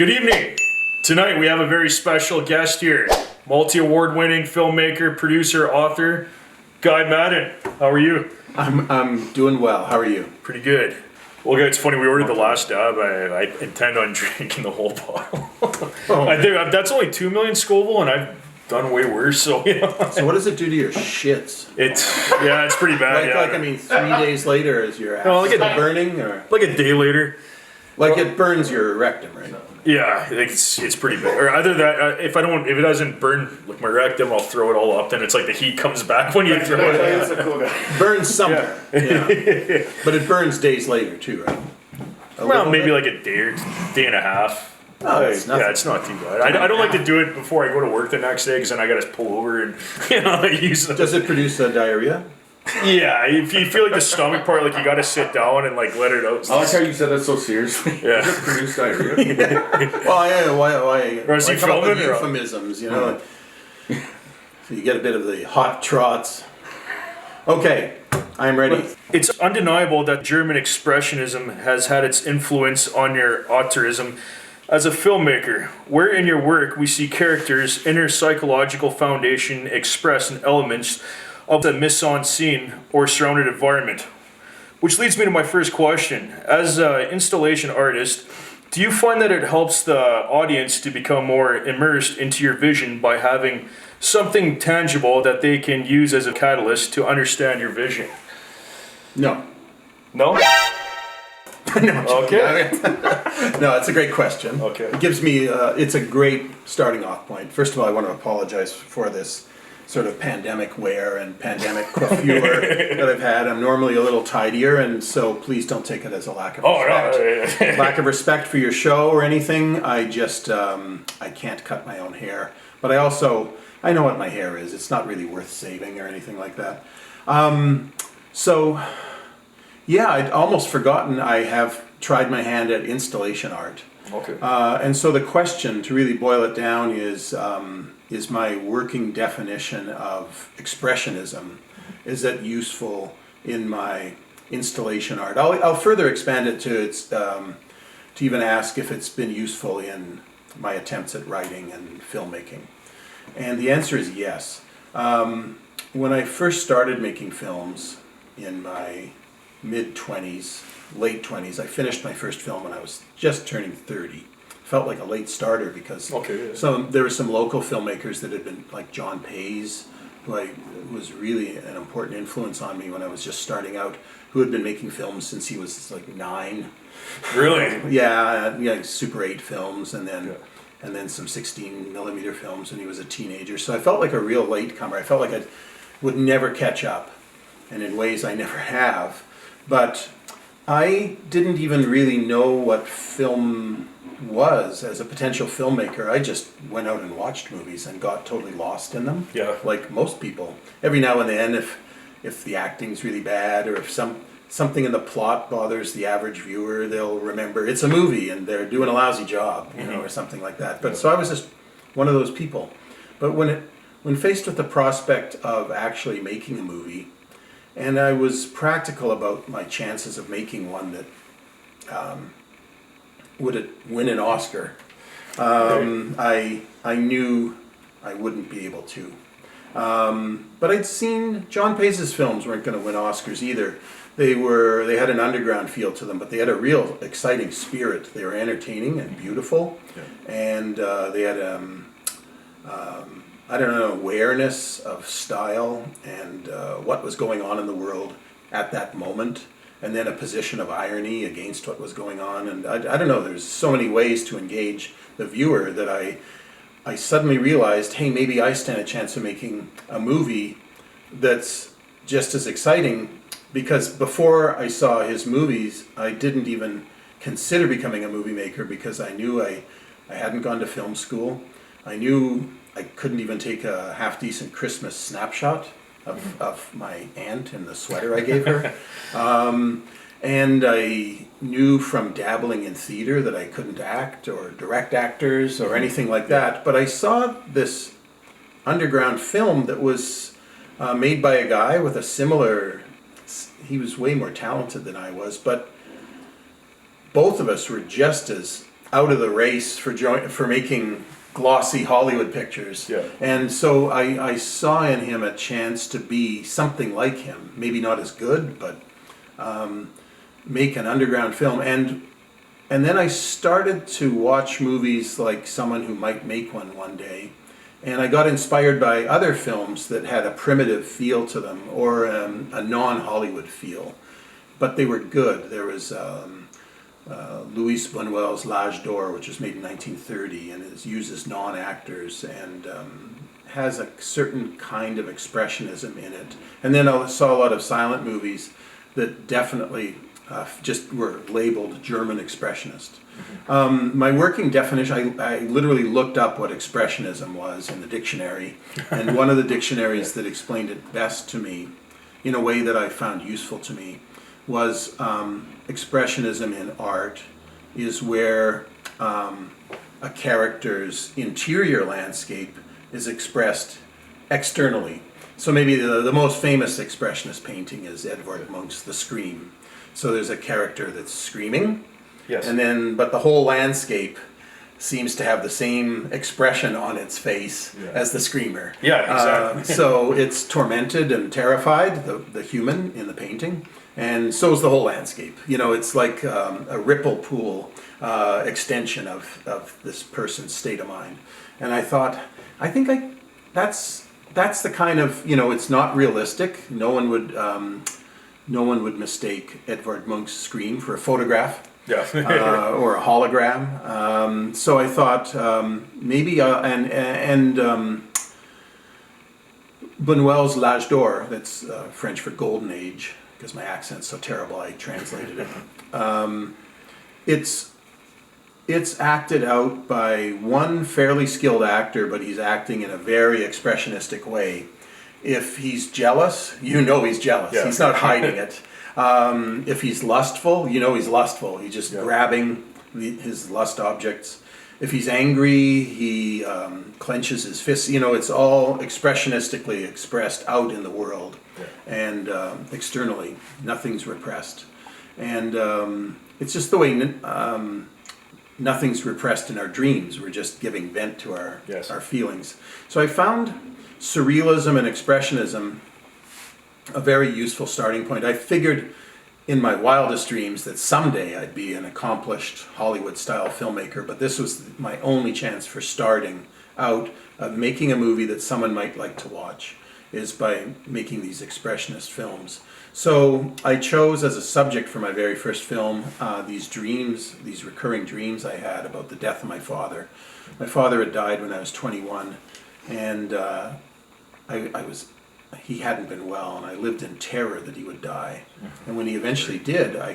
Good evening. Tonight we have a very special guest here. Multi-award winning filmmaker, producer, author, Guy Maddin. How are you? I'm doing well. How are you? Pretty good. Well, it's funny, we ordered the last dab. I intend on drinking the whole bottle. Oh. I think that's only 2 million Scoville, and I've done way worse, so yeah. So what does it do to your shits? It's pretty bad. Like I mean, 3 days later is your ass like burning, or like a day later. like it burns your rectum, right? Yeah, I think it's pretty bad. Or either that, if it doesn't burn like my rectum, I'll throw it all up. Then it's like the heat comes back when you throw it. Burns somewhere, yeah. But it burns days later too, right? Well, maybe like a day and a half. Oh, it's nothing. Yeah, it's not too bad. I don't like to do it before I go to work the next day because then I got to pull over and use them. Does it produce diarrhea? Yeah, if you feel like the stomach part, like you got to sit down and like let it out. I like how you said that so seriously. Yeah. Does it produce diarrhea? Well, why Or is he come up with filming, or- euphemisms, you know? So you get a bit of the hot trots. Okay, I'm ready. It's undeniable that German expressionism has had its influence on your auteurism. As a filmmaker, where in your work we see characters' inner psychological foundation expressed in elements of the mise-en-scene or surrounded environment. Which leads me to my first question. As an installation artist, do you find that it helps the audience to become more immersed into your vision by having something tangible that they can use as a catalyst to understand your vision? No. No? No. Okay. No, it's a great question. Okay. It gives me, it's a great starting off point. First of all, I want to apologize for this sort of pandemic wear and pandemic coiffure that I've had. I'm normally a little tidier, and so please don't take it as a lack of respect. No. Lack of respect for your show or anything. I just, I can't cut my own hair. But I know what my hair is. It's not really worth saving or anything like that. Yeah, I'd almost forgotten I have tried my hand at installation art. Okay. And so the question, to really boil it down, is my working definition of expressionism, is that useful in my installation art? I'll further expand it to even ask if it's been useful in my attempts at writing and filmmaking. And the answer is yes. When I first started making films in my mid-20s, late 20s, I finished my first film when I was just turning 30. Felt like a late starter because there were some local filmmakers that had been, like John Pays, who was really an important influence on me when I was just starting out, who had been making films since he was like 9. Really? Yeah, Super 8 films, and then some 16 millimeter films when he was a teenager. So I felt like a real latecomer. I felt like I would never catch up, and in ways I never have. But I didn't even really know what film was as a potential filmmaker. I just went out and watched movies and got totally lost in them. Yeah. Like most people. Every now and then, if the acting's really bad, or if something in the plot bothers the average viewer, they'll remember it's a movie and they're doing a lousy job, or something like that. But so I was just one of those people. But when faced with the prospect of actually making a movie, and I was practical about my chances of making one that would win an Oscar, I knew I wouldn't be able to. But I'd seen John Pays' films weren't going to win Oscars either. They had an underground feel to them, but they had a real exciting spirit. They were entertaining and beautiful, and they had awareness of style and what was going on in the world at that moment, and then a position of irony against what was going on. And I don't know, there's so many ways to engage the viewer that I suddenly realized, hey, maybe I stand a chance of making a movie that's just as exciting, because before I saw his movies, I didn't even consider becoming a movie maker because I knew I hadn't gone to film school. I knew I couldn't even take a half-decent Christmas snapshot of my aunt in the sweater I gave her. And I knew from dabbling in theater that I couldn't act or direct actors or anything like that. But I saw this underground film that was made by a guy with a similar... He was way more talented than I was, but both of us were just as out of the race for making glossy Hollywood pictures. Yeah. And so I saw in him a chance to be something like him, maybe not as good, but make an underground film. And then I started to watch movies like Someone Who Might Make one day. And I got inspired by other films that had a primitive feel to them, or a non-Hollywood feel. But they were good. There was Louis Buñuel's L'Âge d'Or, which was made in 1930, and it uses non-actors and has a certain kind of expressionism in it. And then I saw a lot of silent movies that definitely just were labeled German expressionist. My working definition, I literally looked up what expressionism was in the dictionary, and one of the dictionaries that explained it best to me, in a way that I found useful to me, was expressionism in art is where a character's interior landscape is expressed externally. So maybe the most famous expressionist painting is Edvard Munch's The Scream. So there's a character that's screaming, Yes. but the whole landscape seems to have the same expression on its face as the screamer. Yeah, exactly. So it's tormented and terrified, the human in the painting, and so is the whole landscape. It's like a ripple pool extension of this person's state of mind. And I thought, that's the kind of, it's not realistic. No one would mistake Edvard Munch's Scream for a photograph. Yeah. Or a hologram. So I thought maybe Buñuel's L'Âge d'Or, that's French for Golden Age, because my accent's so terrible I translated it. It's acted out by one fairly skilled actor, but he's acting in a very expressionistic way. If he's jealous, he's jealous. Yeah. He's not hiding it. If he's lustful, he's lustful. He's just grabbing his lust objects. If he's angry, he clenches his fists. It's all expressionistically expressed out in the world and externally. Nothing's repressed. And it's just the way nothing's repressed in our dreams. We're just giving vent to our feelings. So I found surrealism and expressionism a very useful starting point. I figured in my wildest dreams that someday I'd be an accomplished Hollywood-style filmmaker, but this was my only chance for starting out of making a movie that someone might like to watch, is by making these expressionist films. So I chose as a subject for my very first film these dreams, these recurring dreams I had about the death of my father. My father had died when I was 21, and he hadn't been well, and I lived in terror that he would die. And when he eventually did, I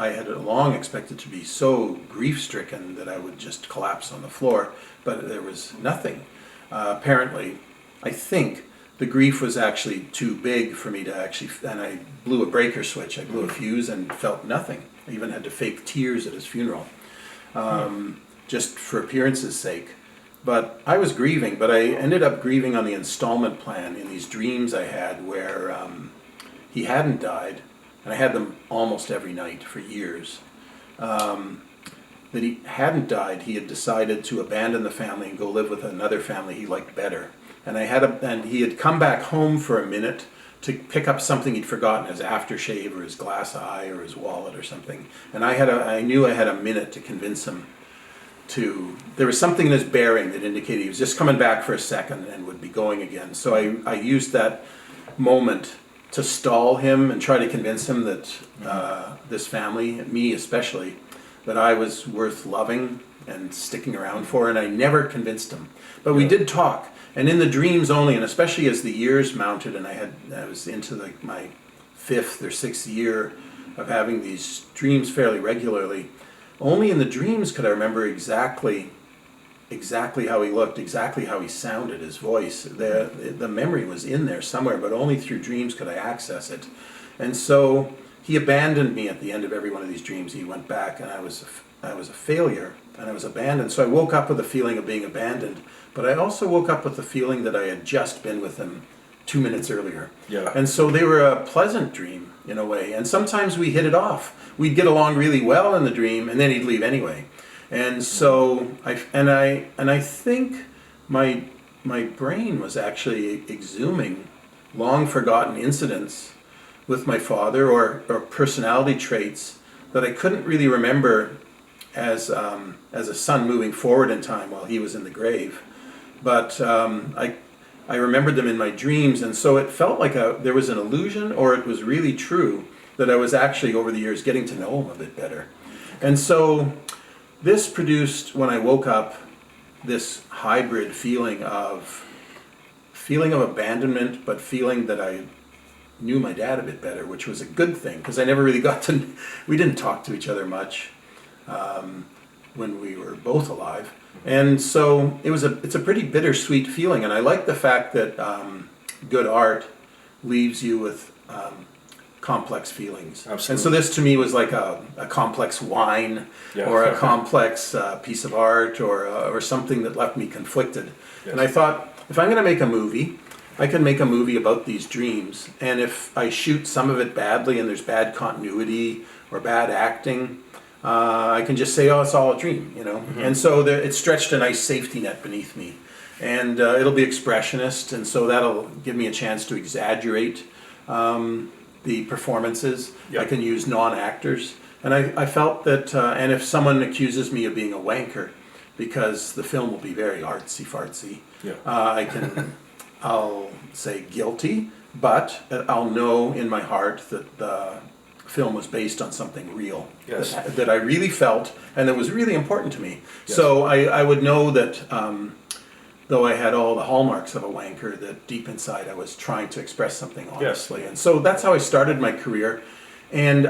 had long expected to be so grief-stricken that I would just collapse on the floor, but there was nothing. Apparently, I think the grief was actually too big for me and I blew a breaker switch. I blew a fuse and felt nothing. I even had to fake tears at his funeral, just for appearance's sake. But I was grieving, but I ended up grieving on the installment plan in these dreams I had where he hadn't died, and I had them almost every night for years. That he hadn't died, he had decided to abandon the family and go live with another family he liked better. And he had come back home for a minute to pick up something he'd forgotten, his aftershave or his glass eye or his wallet or something. And I knew I had a minute to convince him there was something in his bearing that indicated he was just coming back for a second and would be going again. So I used that moment to stall him and try to convince him that this family, me especially, that I was worth loving and sticking around for, and I never convinced him. But we did talk, and in the dreams only, and especially as the years mounted, and I was into my 5th or 6th year of having these dreams fairly regularly. Only in the dreams could I remember exactly how he looked, exactly how he sounded, his voice. The memory was in there somewhere, but only through dreams could I access it. And so he abandoned me at the end of every one of these dreams. He went back, and I was a failure, and I was abandoned. So I woke up with a feeling of being abandoned, but I also woke up with the feeling that I had just been with him 2 minutes earlier. Yeah. And so they were a pleasant dream in a way. And sometimes we hit it off. We'd get along really well in the dream, and then he'd leave anyway. And so I think my brain was actually exhuming long forgotten incidents with my father, or personality traits that I couldn't really remember as a son moving forward in time while he was in the grave. But I remembered them in my dreams, and so it felt like there was an illusion, or it was really true, that I was actually over the years getting to know him a bit better. And so this produced, when I woke up, this hybrid feeling of abandonment, but feeling that I knew my dad a bit better, which was a good thing, because I never really we didn't talk to each other much when we were both alive. And so it's a pretty bittersweet feeling, and I like the fact that good art leaves you with complex feelings. Absolutely. And so this to me was like a complex wine, or a complex piece of art, or something that left me conflicted. Yes. And I thought, if I'm going to make a movie, I can make a movie about these dreams, and if I shoot some of it badly and there's bad continuity or bad acting, I can just say, oh, it's all a dream, you know. Mm-hmm. And so it stretched a nice safety net beneath me. And it'll be expressionist, and so that'll give me a chance to exaggerate the performances. Yep. I can use non-actors. And I felt that, and if someone accuses me of being a wanker, because the film will be very artsy-fartsy, I'll say guilty, but I'll know in my heart that the film was based on something real, yes, that I really felt, and that was really important to me. Yes. So I would know that though I had all the hallmarks of a wanker, that deep inside I was trying to express something honestly. Yes. And so that's how I started my career. And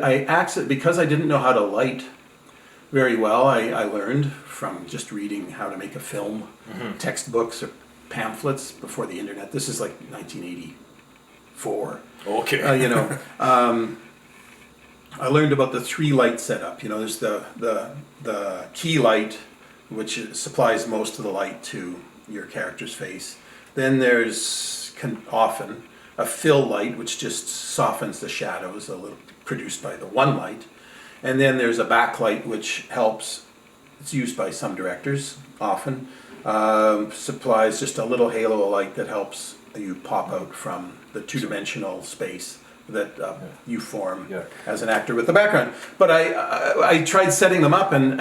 because I didn't know how to light very well, I learned from just reading how to make a film, textbooks or pamphlets before the internet. This is like 1984. Okay. I learned about the 3-light setup. You know, there's the key light, which supplies most of the light to your character's face. Then there's often a fill light, which just softens the shadows a little, produced by the 1 light. And then there's a backlight, which helps. It's used by some directors often. Supplies just a little halo of light that helps you pop out from the two-dimensional space that you form as an actor with the background. But I tried setting them up, and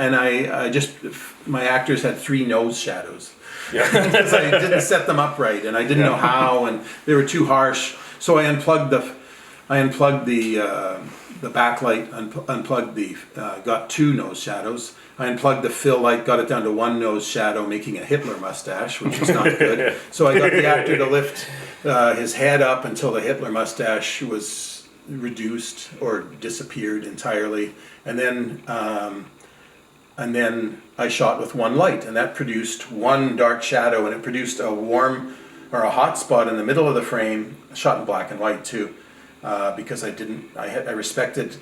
my actors had 3 nose shadows. Yeah. Because I didn't set them up right, and I didn't know how, and they were too harsh. So I unplugged the backlight, got 2 nose shadows. I unplugged the fill light, got it down to 1 nose shadow, making a Hitler mustache, which was not good. So I got the actor to lift his head up until the Hitler mustache was reduced or disappeared entirely, and then I shot with 1 light, and that produced 1 dark shadow, and it produced a warm or a hot spot in the middle of the frame. Shot in black and white too, because I respected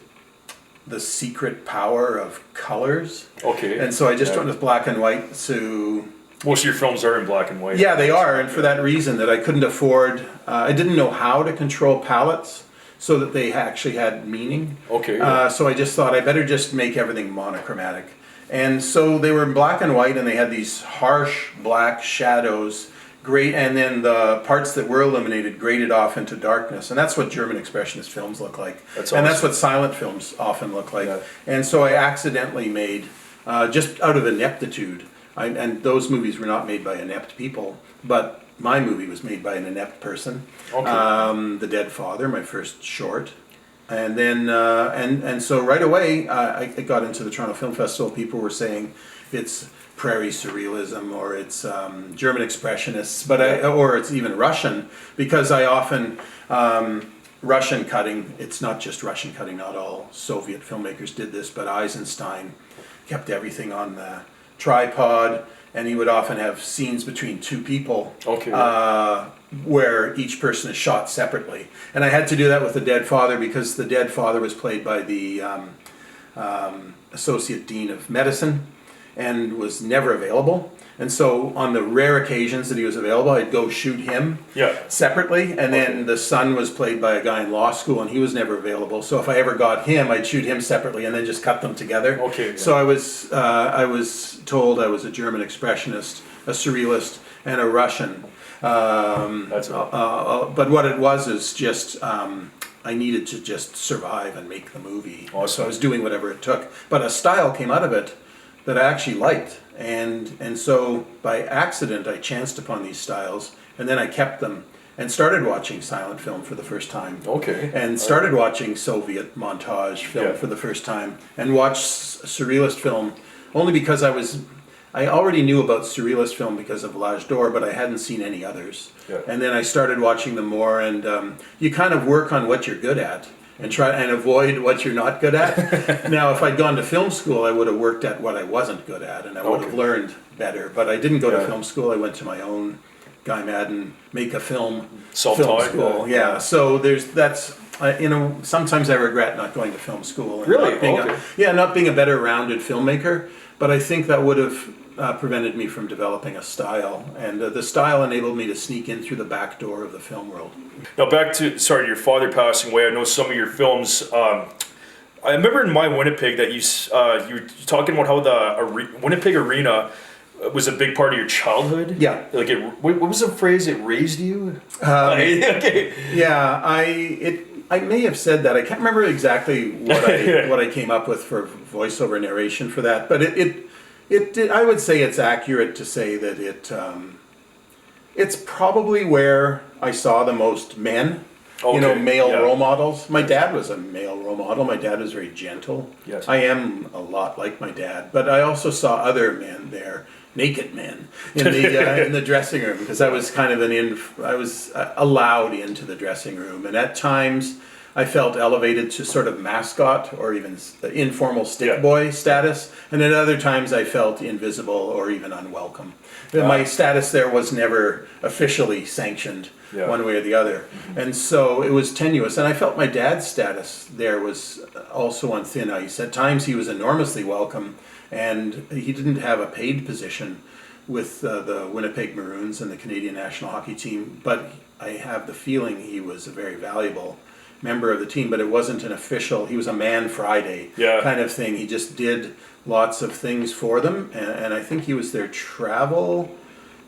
the secret power of colors. Okay. And so I just went with black and white. So most of your films are in black and white. Yeah, they are, and for that reason, that I couldn't afford. I didn't know how to control palettes so that they actually had meaning. Okay. So I just thought I better just make everything monochromatic. And so they were in black and white, and they had these harsh black shadows, and then the parts that were illuminated graded off into darkness. And that's what German Expressionist films look like. That's awesome. And that's what silent films often look like. Yeah. And so I accidentally made, just out of ineptitude, and those movies were not made by inept people, but my movie was made by an inept person. Okay. The Dead Father, my first short. And then, and so right away, I got into the Toronto Film Festival. People were saying it's prairie surrealism, or it's German expressionists, or it's even Russian, because I often Russian cutting. It's not just Russian cutting. Not all Soviet filmmakers did this, but Eisenstein kept everything on the tripod, and he would often have scenes between 2 people. Okay. Where each person is shot separately. And I had to do that with The Dead Father, because The Dead Father was played by the Associate Dean of Medicine, and was never available. And so on the rare occasions that he was available, I'd go shoot him separately. And then the son was played by a guy in law school, and he was never available. So if I ever got him, I'd shoot him separately and then just cut them together. So I was told I was a German expressionist, a surrealist, and a Russian. But what it was is just I needed to just survive and make the movie. So I was doing whatever it took. But a style came out of it that I actually liked. And so by accident I chanced upon these styles, and then I kept them and started watching silent film for the first time. And started watching Soviet montage film for the first time, and watched surrealist film only because I already knew about surrealist film because of L'Âge d'Or, but I hadn't seen any others. And then I started watching them more, and you kind of work on what you're good at and try and avoid what you're not good at. Now, if I'd gone to film school, I would have worked at what I wasn't good at, and I would have learned better. But I didn't go to film school. I went to my own Guy Maddin make a film school. So sometimes I regret not going to film school. And not being a better rounded filmmaker. But I think that would have prevented me from developing a style, and the style enabled me to sneak in through the back door of the film world. Now back to your father passing away. I know some of your films. I remember in My Winnipeg that you were talking about how the Winnipeg Arena was a big part of your childhood. Like what was the phrase? It raised you. I may have said that. I can't remember exactly what I came up with for voiceover narration for that, but I would say it's accurate to say that it's probably where I saw the most men, male role models. My dad was a male role model. My dad was very gentle. I am a lot like my dad, but I also saw other men there, naked men, in the dressing room, because I was kind of I was allowed into the dressing room, and at times I felt elevated to sort of mascot or even informal stick boy status, and at other times I felt invisible or even unwelcome. My status there was never officially sanctioned one way or the other, and so it was tenuous. And I felt my dad's status there was also on thin ice. At times he was enormously welcome, and he didn't have a paid position with the Winnipeg Maroons and the Canadian national hockey team, but I have the feeling he was a very valuable member of the team, but it wasn't an official, he was a man Friday kind of thing. He just did lots of things for them, and I think he was their travel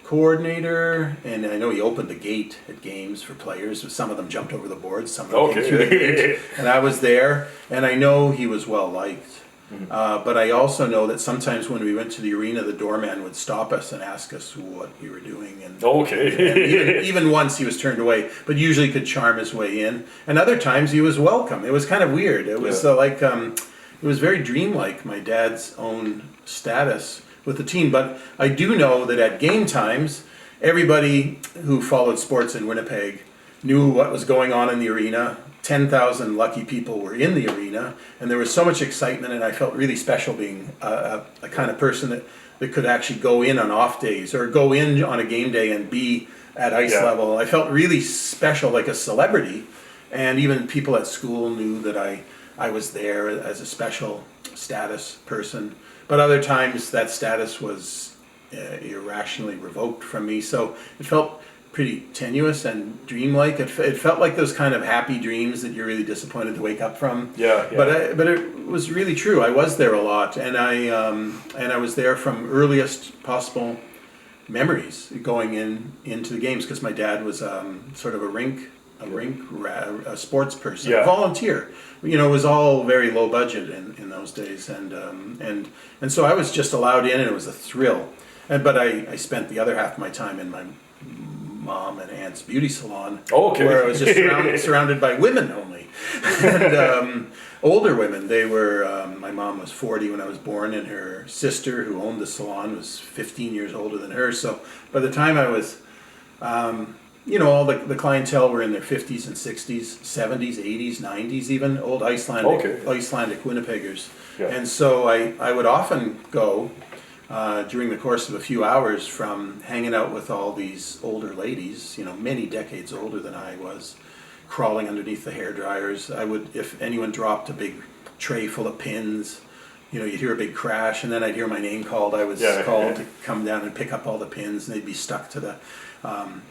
coordinator, and I know he opened the gate at games for players. Some of them jumped over the boards, some of them came through the gate, and I was there, and I know he was well liked. But I also know that sometimes when we went to the arena, the doorman would stop us and ask us what we were doing. And even once he was turned away, but usually could charm his way in. And other times he was welcome. It was kind of weird. It was it was very dreamlike, my dad's own status with the team. But I do know that at game times, everybody who followed sports in Winnipeg knew what was going on in the arena. 10,000 lucky people were in the arena, and there was so much excitement, and I felt really special being a kind of person that could actually go in on off days or go in on a game day and be at ice level. I felt really special, like a celebrity, and even people at school knew that I was there as a special status person. But other times that status was irrationally revoked from me, so it felt pretty tenuous and dreamlike. It felt like those kind of happy dreams that you're really disappointed to wake up from. But it was really true. I was there a lot, and I was there from earliest possible memories going into the games, because my dad was sort of a sports person, a volunteer. It was all very low budget in those days, and so I was just allowed in, and it was a thrill. But I spent the other half of my time in my mom and aunt's beauty salon, where I was just surrounded by women only, and older women. They were my mom was 40 when I was born, and her sister, who owned the salon, was 15 years older than her. So by the time I was all the clientele were in their 50s and 60s, 70s, 80s, 90s, even old Icelandic Winnipeggers. And so I would often go during the course of a few hours, from hanging out with all these older ladies, many decades older than I was, crawling underneath the hair dryers. I would, if anyone dropped a big tray full of pins, you'd hear a big crash, and then I'd hear my name called. I was called to come down and pick up all the pins, and they'd be stuck to the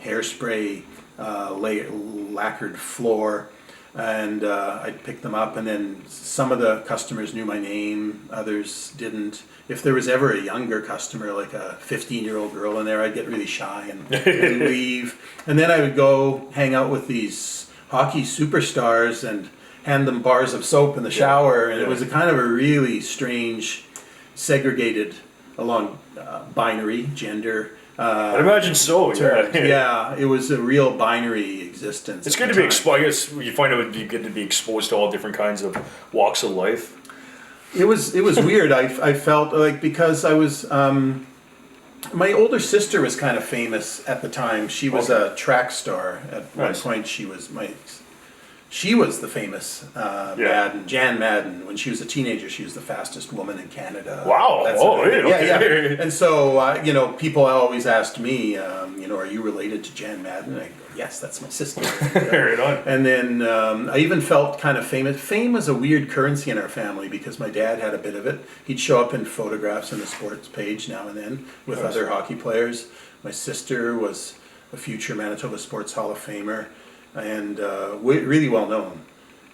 hairspray lacquered floor. And I'd pick them up, and then some of the customers knew my name, others didn't. If there was ever a younger customer, like a 15-year-old girl in there, I'd get really shy and leave. And then I would go hang out with these hockey superstars and hand them bars of soap in the shower. And it was a kind of a really strange, segregated along binary, gender. I'd imagine so. Yeah, it was a real binary existence. It's good to be exposed. I guess you find it would be good to be exposed to all different kinds of walks of life. It was weird. I felt like, because I was my older sister was kind of famous at the time. She was a track star at one point. She was the famous Maddin, Jan Maddin. When she was a teenager, she was the fastest woman in Canada. Wow! Yeah. And so, people always asked me, are you related to Jan Maddin? I go, yes, that's my sister. Right on. And then I even felt kind of famous. Fame was a weird currency in our family because my dad had a bit of it. He'd show up in photographs on the sports page now and then with other hockey players. My sister was a future Manitoba Sports Hall of Famer. And really well known,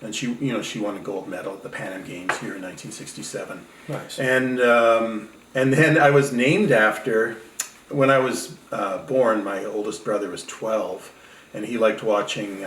and she won a gold medal at the Pan Am Games here in 1967. Nice. And then I was named after. When I was born, my oldest brother was 12, and he liked watching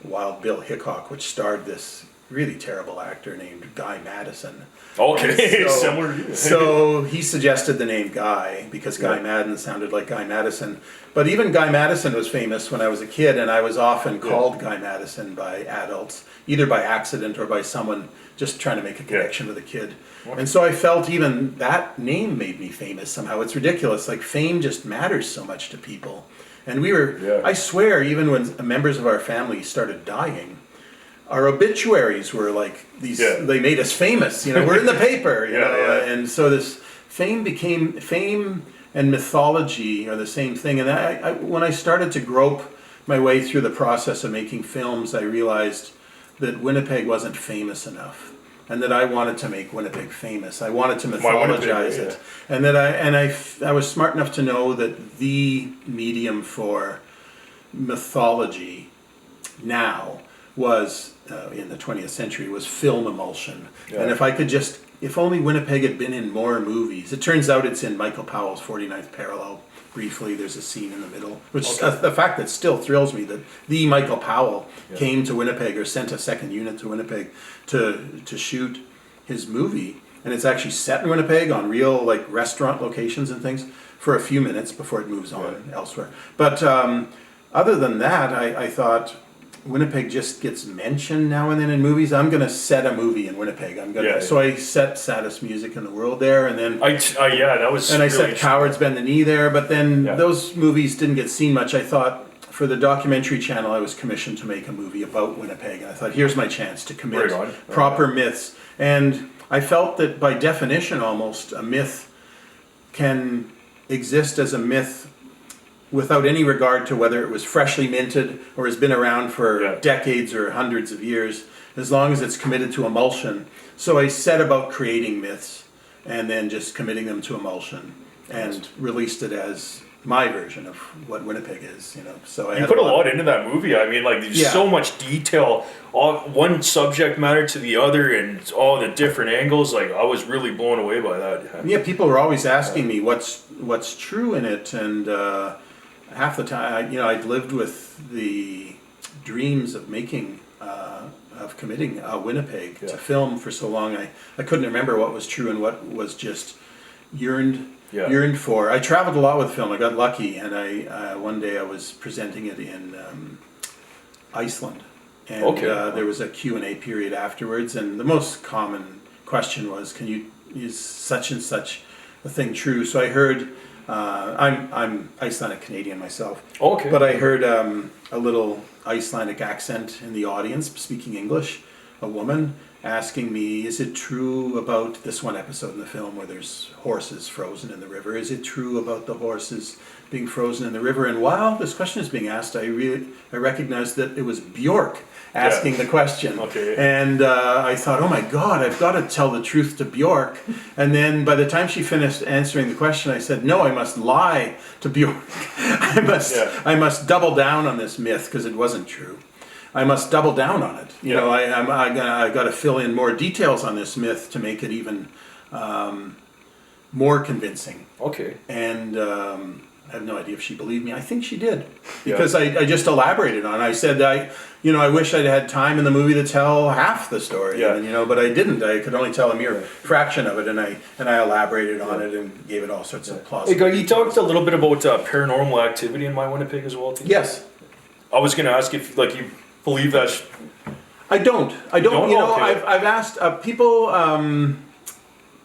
Wild Bill Hickok, which starred this really terrible actor named Guy Maddin. Okay, similar. So he suggested the name Guy because Guy Maddin sounded like Guy Madison. But even Guy Madison was famous when I was a kid, and I was often called Guy Madison by adults, either by accident or by someone just trying to make a connection with a kid. And so I felt even that name made me famous somehow. It's ridiculous. Like, fame just matters so much to people. And I swear, even when members of our family started dying, our obituaries were like these. They made us famous. We're in the paper. And so this fame and mythology are the same thing. And I when I started to grope my way through the process of making films, I realized that Winnipeg wasn't famous enough, and that I wanted to make Winnipeg famous. I wanted to mythologize it, and that I was smart enough to know that the medium for mythology now was in the 20th century was film emulsion. And if only Winnipeg had been in more movies. It turns out it's in Michael Powell's 49th Parallel. Briefly, there's a scene in the middle, which the fact that still thrills me, that the Michael Powell came to Winnipeg, or sent a second unit to Winnipeg to shoot his movie, and it's actually set in Winnipeg on real restaurant locations and things for a few minutes before it moves on elsewhere. But other than that, I thought, Winnipeg just gets mentioned now and then in movies. I'm going to set a movie in Winnipeg. So I set Saddest Music in the World there, and then that was. And I set Cowards Bend the Knee there. But then those movies didn't get seen much. I thought, for the documentary channel, I was commissioned to make a movie about Winnipeg, and I thought, here's my chance to commit proper myths. And I felt that by definition, almost, a myth can exist as a myth without any regard to whether it was freshly minted or has been around for decades or hundreds of years, as long as it's committed to emulsion. So I set about creating myths and then just committing them to emulsion, and released it as my version of what Winnipeg is. So you put a lot into that movie. I mean, there's so much detail, one subject matter to the other, and all the different angles. I was really blown away by that. Yeah, people were always asking me what's true in it, and half the time, I'd lived with the dreams of making, of committing Winnipeg to film for so long. I couldn't remember what was true and what was just yearned for. I traveled a lot with film. I got lucky, and one day I was presenting it in Iceland, and there was a Q&A period afterwards, and the most common question was, is such and such a thing true? So I heard. I'm Icelandic Canadian myself. But I heard a little Icelandic accent in the audience speaking English, a woman asking me, is it true about this one episode in the film where there's horses frozen in the river? Is it true about the horses being frozen in the river? And while this question is being asked, I recognized that it was Bjork asking the question. Okay. And I thought, oh my God, I've got to tell the truth to Bjork. And then by the time she finished answering the question, I said, no, I must lie to Bjork. I must double down on this myth because it wasn't true. I must double down on it. You know, I got to fill in more details on this myth to make it even more convincing. Okay. And I have no idea if she believed me. I think she did, because I just elaborated on it. I said I wish I'd had time in the movie to tell half the story. Yeah. And, but I didn't. I could only tell a mere fraction of it, and I elaborated on it and gave it all sorts of plausible. Hey, Guy, you talked a little bit about paranormal activity in My Winnipeg as well, too? Yes. I was going to ask if you believe that. I don't. don't? You know, Okay. I've asked people.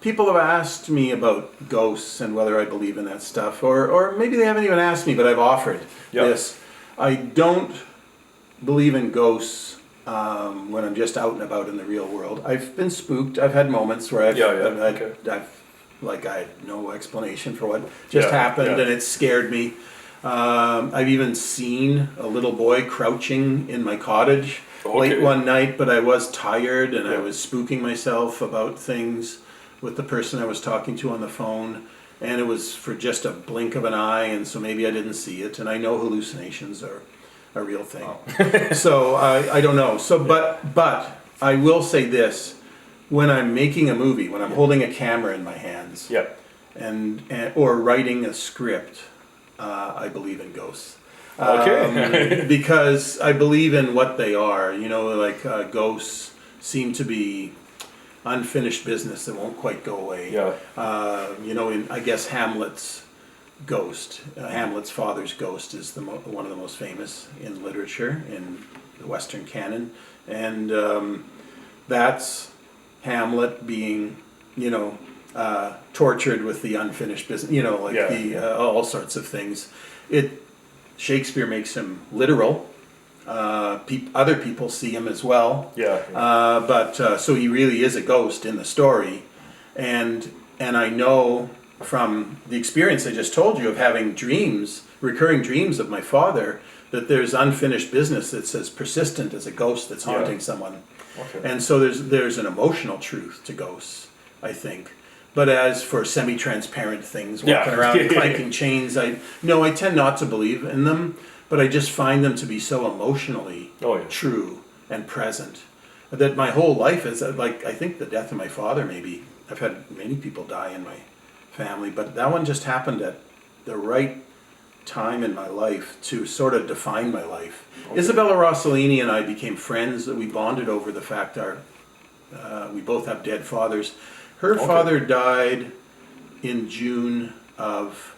People have asked me about ghosts and whether I believe in that stuff, or maybe they haven't even asked me, but I've offered this. I don't believe in ghosts when I'm just out and about in the real world. I've been spooked. I've had moments where I had no explanation for what just happened, and it scared me. I've even seen a little boy crouching in my cottage late one night, but I was tired and I was spooking myself about things with the person I was talking to on the phone, and it was for just a blink of an eye, and so maybe I didn't see it. And I know hallucinations are a real thing. So I don't know. So but I will say this: when I'm making a movie, when I'm holding a camera in my hands, and or writing a script, I believe in ghosts. Because I believe in what they are. You know, like ghosts seem to be unfinished business that won't quite go away. I guess Hamlet's ghost, Hamlet's father's ghost, is one of the most famous in literature in the Western canon, and that's Hamlet being, tortured with the unfinished business. All sorts of things. Shakespeare makes him literal. Other people see him as well. But so he really is a ghost in the story, and I know from the experience I just told you of having recurring dreams of my father, that there's unfinished business that's as persistent as a ghost that's haunting someone. And so there's an emotional truth to ghosts, I think. But as for semi-transparent things walking around clanking chains, I tend not to believe in them. But I just find them to be so emotionally true and present that my whole life is like, I think the death of my father, maybe, I've had many people die in my family, but that one just happened at the right time in my life to sort of define my life. Isabella Rossellini and I became friends. We bonded over the fact we both have dead fathers. Her father died in June of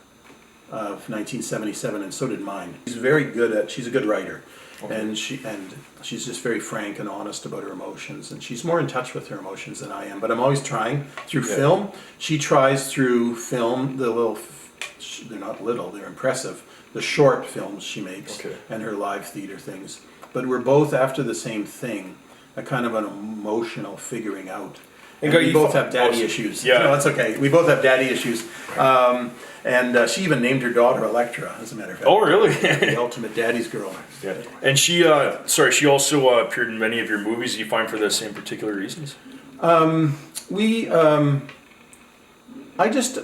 1977, and so did mine. She's a good writer, and she's just very frank and honest about her emotions, and she's more in touch with her emotions than I am. But I'm always trying through film. She tries through film, they're not little, they're impressive, the short films she makes, and her live theater things. But we're both after the same thing, a kind of an emotional figuring out. And we both have daddy issues. No, that's okay. We both have daddy issues. And she even named her daughter Electra, as a matter of fact. Oh, really? The ultimate daddy's girl. And she also appeared in many of your movies. Do you find for the same particular reasons? I just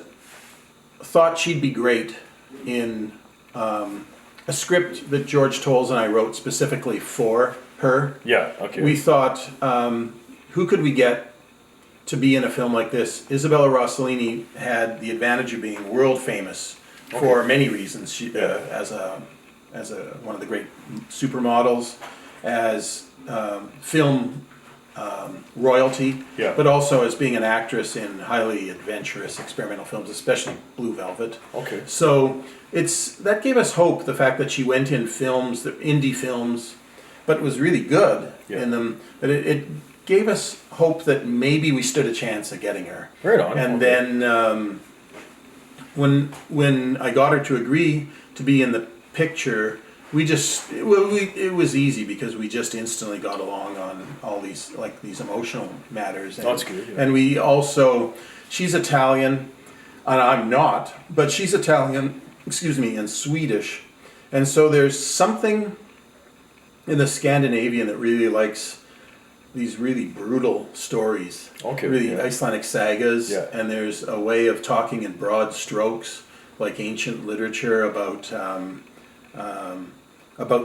thought she'd be great in a script that George Tolles and I wrote specifically for her. We thought, who could we get to be in a film like this? Isabella Rossellini had the advantage of being world famous for many reasons. She, as one of the great supermodels, as film royalty, but also as being an actress in highly adventurous experimental films, especially Blue Velvet. So that gave us hope. The fact that she went in films, the indie films, but was really good in them. That it gave us hope that maybe we stood a chance of getting her. Right on. And then when I got her to agree to be in the picture, it was easy because we just instantly got along on all these emotional matters. And, That's good. Yeah. And we also, she's Italian, and I'm not, but she's Italian, and Swedish. And so there's something in the Scandinavian that really likes these really brutal stories. Okay. Really Yeah. Icelandic sagas. Yeah. And there's a way of talking in broad strokes, like ancient literature about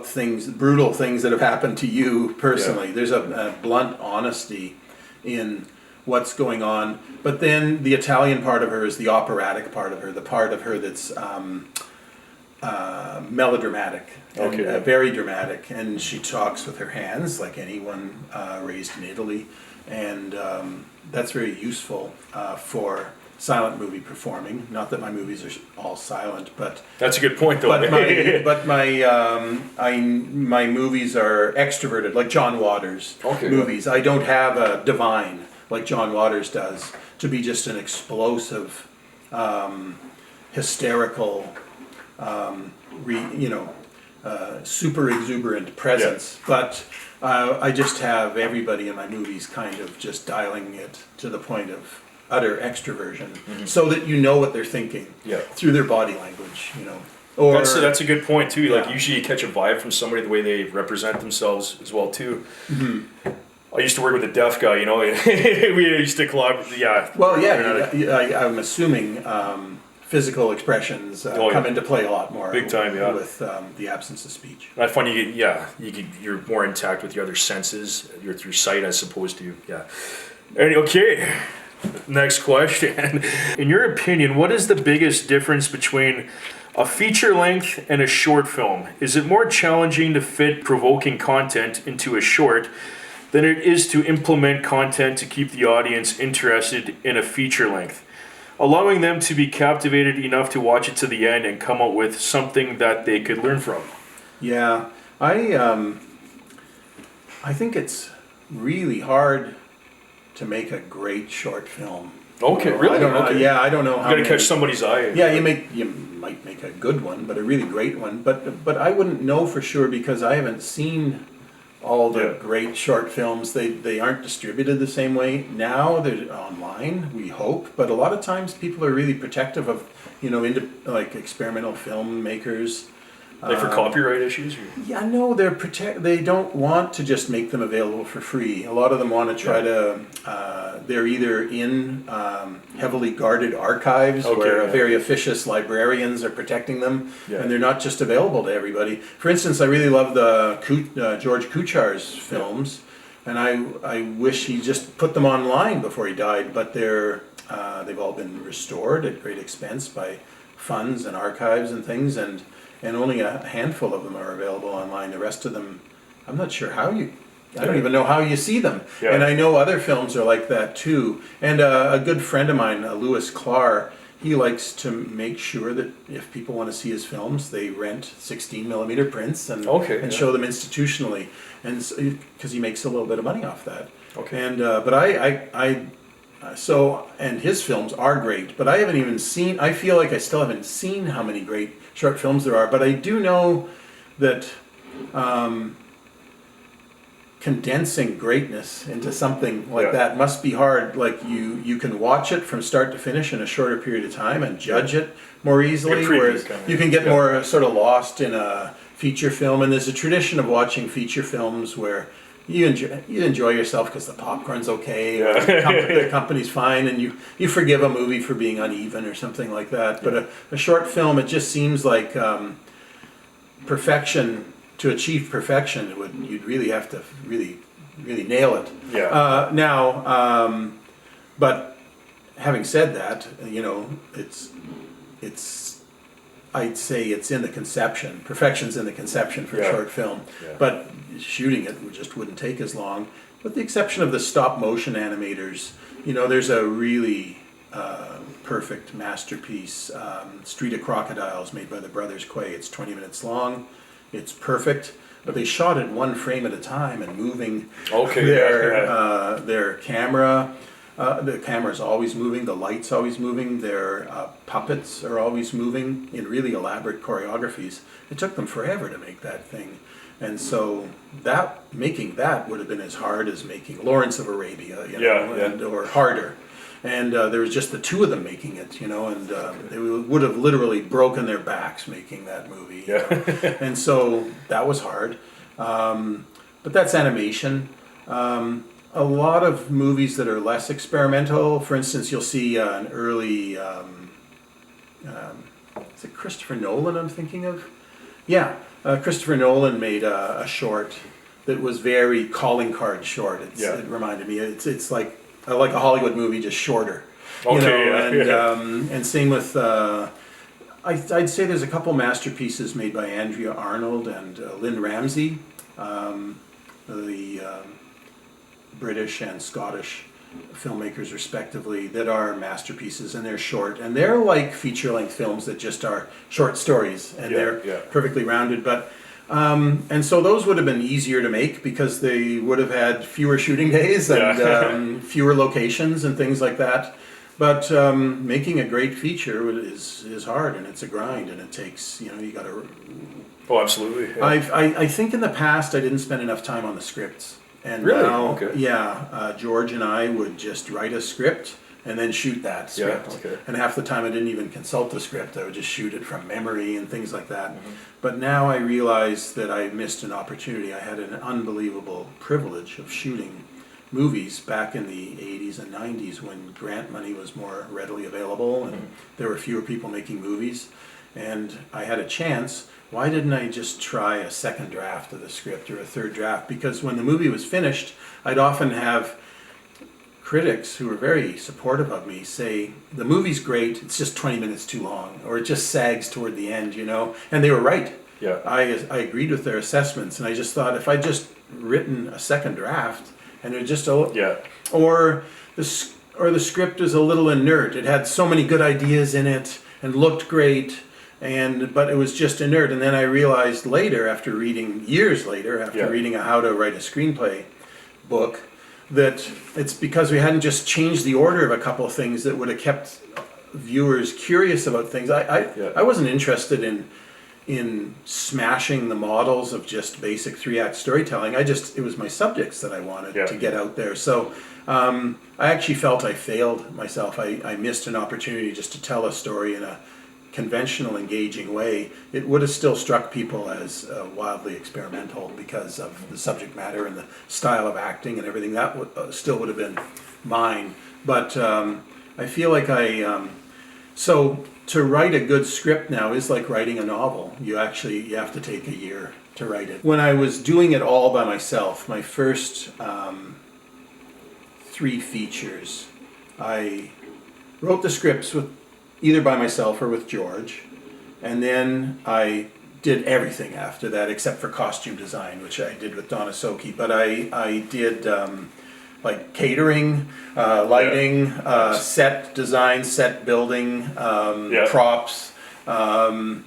things, brutal things that have happened to you personally. Yeah. There's a blunt honesty in what's going on. But then the Italian part of her is the operatic part of her, the part of her that's melodramatic, and, Okay, yeah. very dramatic, and she talks with her hands like anyone raised in Italy, and that's very useful for silent movie performing. Not that my movies are all silent, but That's a good point, though. my movies are extroverted, like John Waters' Okay, movies. I don't have a divine like John Waters does to be just an explosive, hysterical, super exuberant presence. But I just have everybody in my movies kind of just dialing it to the point of utter extroversion, so that you know what they're thinking Yeah. through their body language, Or That's a good point too. Like Yeah. usually you catch a vibe from somebody the way they represent themselves as well too. I used to work with a deaf guy, we used to collaborate. Yeah. well, yeah, I'm assuming physical expressions Oh, come yeah. into play a lot more. Big time, yeah. With the absence of speech. I find you're more intact with your other senses, your sight as opposed to Okay, next question. In your opinion, what is the biggest difference between a feature length and a short film? Is it more challenging to fit provoking content into a short than it is to implement content to keep the audience interested in a feature length, allowing them to be captivated enough to watch it to the end and come out with something that they could learn from? Yeah, I think it's really hard to make a great short film. Okay, really? I don't know. Okay. Yeah, I don't know how. You gotta catch somebody's eye. Yeah, you might make a good one, but a really great one. But I wouldn't know for sure because I haven't seen all the Yeah. great short films. They aren't distributed the same way now. They're online, we hope, but a lot of times people are really protective of like experimental filmmakers. Like for copyright issues? Or? Yeah, no, they don't want to just make them available for free. A lot of them want to try to. They're either in heavily guarded archives where very officious librarians are protecting them, and they're not just available to everybody. For instance, I really love the George Kuchar's films, and I wish he just put them online before he died. But they've all been restored at great expense by funds and archives and things, and only a handful of them are available online. The rest of them, I'm not sure how I don't even know how you see them. Yeah. And I know other films are like that too. And a good friend of mine, Louis Clark, he likes to make sure that if people want to see his films, they rent 16 millimeter prints and show them institutionally, and because he makes a little bit of money off that. Okay. And but and his films are great, but I haven't even seen. I feel like I still haven't seen how many great short films there are. But I do know that condensing greatness into something like that must be hard. Like you can watch it from start to finish in a shorter period of time and judge it more easily, whereas you can get more sort of lost in a feature film. And there's a tradition of watching feature films where you enjoy yourself because the popcorn's okay, or the company's fine, and you forgive a movie for being uneven or something like that. But a short film, it just seems like perfection. To achieve perfection, you'd really have to really nail it. Yeah. But having said that, it's I'd say it's in the conception. Perfection's in the conception for a short film. Yeah. But shooting it just wouldn't take as long, with the exception of the stop motion animators. There's a really perfect masterpiece, Street of Crocodiles, made by the brothers Quay. It's 20 minutes long. It's perfect, but they shot it one frame at a time and moving their camera. The camera's always moving, the light's always moving, their puppets are always moving in really elaborate choreographies. It took them forever to make that thing. And so making that would have been as hard as making Lawrence of Arabia, or harder. And there was just the two of them making it, and they would have literally broken their backs making that movie. Yeah. And so that was hard. But that's animation. A lot of movies that are less experimental, for instance, you'll see an early, is it Christopher Nolan I'm thinking of? Yeah, Christopher Nolan made a short that was very calling card short. It reminded me, it's like a Hollywood movie, just shorter. And same with, I'd say there's a couple masterpieces made by Andrea Arnold and Lynn Ramsey, the British and Scottish filmmakers respectively, that are masterpieces, and they're short, and they're like feature-length films that just are short stories, and they're perfectly rounded. But and so those would have been easier to make because they would have had fewer shooting days and fewer locations and things like that. But making a great feature is hard, and it's a grind, and it takes, you got to. Oh, absolutely. Yeah. I think in the past I didn't spend enough time on the scripts. And really? now, Okay. George and I would just write a script and then shoot that script. Yeah, okay. And half the time I didn't even consult the script. I would just shoot it from memory and things like that. But now I realize that I missed an opportunity. I had an unbelievable privilege of shooting movies back in the 80s and 90s when grant money was more readily available and there were fewer people making movies. And I had a chance. Why didn't I just try a second draft of the script or a third draft? Because when the movie was finished, I'd often have critics who were very supportive of me say, the movie's great, it's just 20 minutes too long, or it just sags toward the end, And they were right. Yeah. I agreed with their assessments, and I just thought if I'd just written a second draft, and it just or the script is a little inert. It had so many good ideas in it and looked great. But it was just inert, and then I realized later, years later, after reading a How to Write a Screenplay book, that it's because we hadn't just changed the order of a couple of things that would have kept viewers curious about things. I wasn't interested in smashing the models of just basic 3-act storytelling. It was my subjects that I wanted to get out there. So I actually felt I failed myself. I missed an opportunity just to tell a story in a conventional, engaging way. It would have still struck people as wildly experimental because of the subject matter and the style of acting and everything. That still would have been mine. But I feel like so to write a good script now is like writing a novel. You have to take a year to write it. When I was doing it all by myself, my first 3 features, I wrote the scripts either by myself or with George, and then I did everything after that except for costume design, which I did with Donna Soki. But I did like catering, lighting, set design, set building, props, and